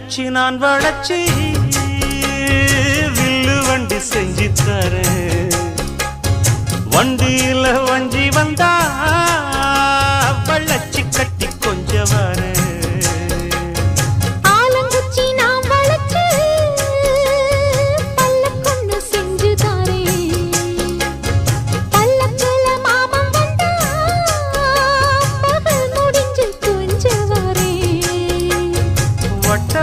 குச்சி நான் வளச்சி வில்லு வண்டி செஞ்சு தரேன். வண்டியில வஞ்சி வந்தா வள்ளச்சி கட்டி கொஞ்சம் வரேன். வட்ட